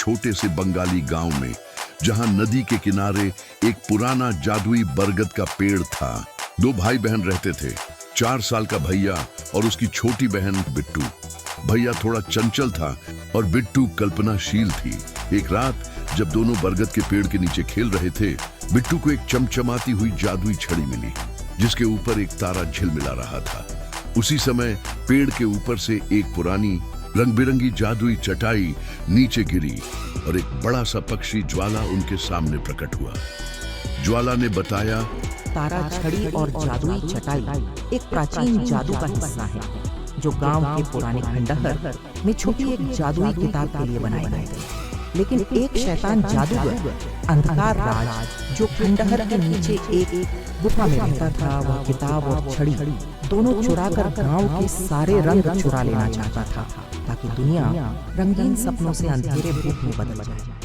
छोटे से बंगाली गांव में, जहां नदी के किनारे एक पुराना जादुई बरगद का पेड़ था। दो भाई बहन रहते थे, 4 साल का भैया और उसकी छोटी बहन बिट्टू। भैया थोड़ा चंचल था और बिट्टू कल्पनाशील थी। एक रात जब दोनों बरगद के पेड़ के नीचे खेल रहे थे, बिट्टू को एक चमचमाती हुई जादुई छड़ी मिली, जिसके ऊपर एक तारा झिलमिला रहा था। उसी समय पेड़ के ऊपर से एक पुरानी रंग बिरंगी जादुई चटाई नीचे गिरी और एक बड़ा सा पक्षी ज्वाला उनके सामने प्रकट हुआ। ज्वाला ने बताया, तारा, छड़ी और जादुई चटाई एक प्राचीन जादू का हिस्सा है, जो गांव के पुराने खंडहर में छुपी एक जादुई किताब के लिए बनाए गए थे। लेकिन एक शैतान जादूगर अंधकार राज, जो खंडहर के नीचे एक गुफा में रहता था, वह किताब और छड़ी दोनों चुराकर गांव के सारे रंग चुरा लेना चाहता था, ताकि दुनिया रंगीन सपनों से अंधेरे भूत में बदल जाए।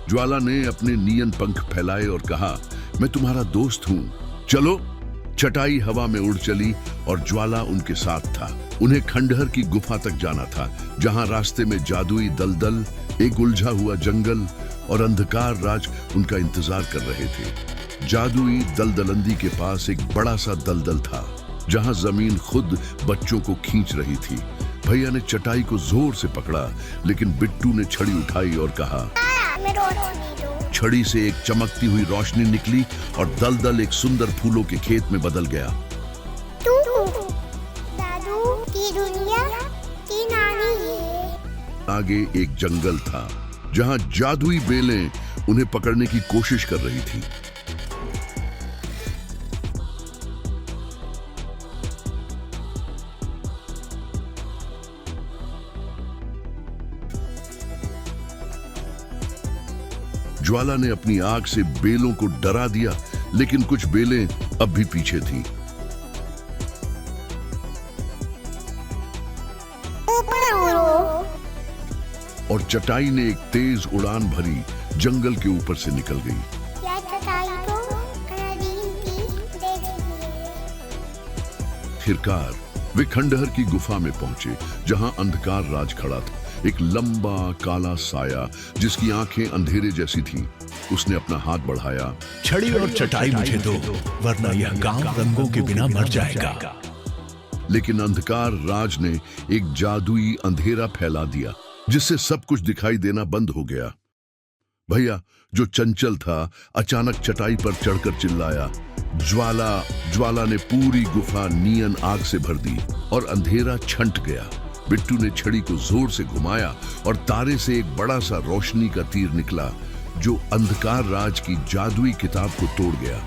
ज्वाला ने अपने नियन पंख फैलाए और कहा, मैं तुम्हारा दोस्त हूँ, चलो। चटाई हवा में उड़ चली और ज्वाला उनके साथ था। उन्हें खंडहर की गुफा तक जाना था, जहां रास्ते में जादुई दलदल, एक उलझा हुआ जंगल और अंधकार राज उनका इंतजार कर रहे थे। जादुई दलदलंदी के पास एक बड़ा सा दलदल था, जहां जमीन खुद बच्चों को खींच रही थी। भैया ने चटाई को जोर से पकड़ा, लेकिन बिट्टू ने छड़ी उठाई और कहा, छड़ी से एक चमकती हुई रोशनी निकली और दलदल एक सुंदर फूलों के खेत में बदल गया। दादू की दुनिया की नानी है। आगे एक जंगल था, जहां जादुई बेलें उन्हें पकड़ने की कोशिश कर रही थी। ज्वाला ने अपनी आग से बेलों को डरा दिया, लेकिन कुछ बेलें अब भी पीछे थीं। और चटाई ने एक तेज उड़ान भरी, जंगल के ऊपर से निकल गई। आखिरकार वे खंडहर की गुफा में पहुंचे, जहां अंधकार राज खड़ा था, एक लंबा काला साया जिसकी आंखें अंधेरे जैसी थीं। उसने अपना हाथ बढ़ाया, छड़ी और चटाई मुझे दो, वरना यह गांव रंगों के बिना मर जाएगा। लेकिन अंधकार राज ने एक जादुई अंधेरा फैला दिया, जिससे सब कुछ दिखाई देना बंद हो गया। भैया, जो चंचल था, अचानक चटाई पर चढ़कर चिल्लाया, ज्वाला! ज्वाला ने पूरी गुफा नियन आग से भर दी और अंधेरा छंट गया। बिट्टू ने छड़ी को जोर से घुमाया और तारे से एक बड़ा सा रोशनी का तीर निकला, जो अंधकार राज की जादुई किताब को तोड़ गया।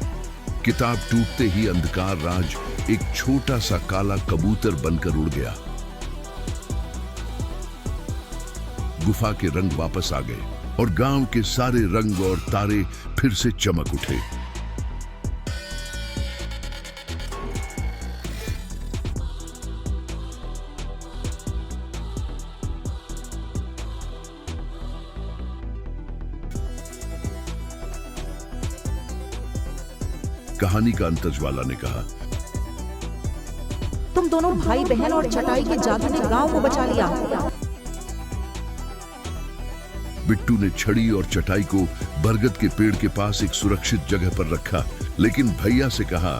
किताब टूटते ही अंधकार राज एक छोटा सा काला कबूतर बनकर उड़ गया। गुफा के रंग वापस आ गए और गांव के सारे रंग और तारे फिर से चमक उठे। कहानी का अंत ज्वाला ने कहा, तुम दोनों भाई बहन और चटाई के जादू ने गांव को बचा लिया। बिट्टू ने छड़ी और चटाई को बरगद के पेड़ के पास एक सुरक्षित जगह पर रखा, लेकिन भैया से कहा,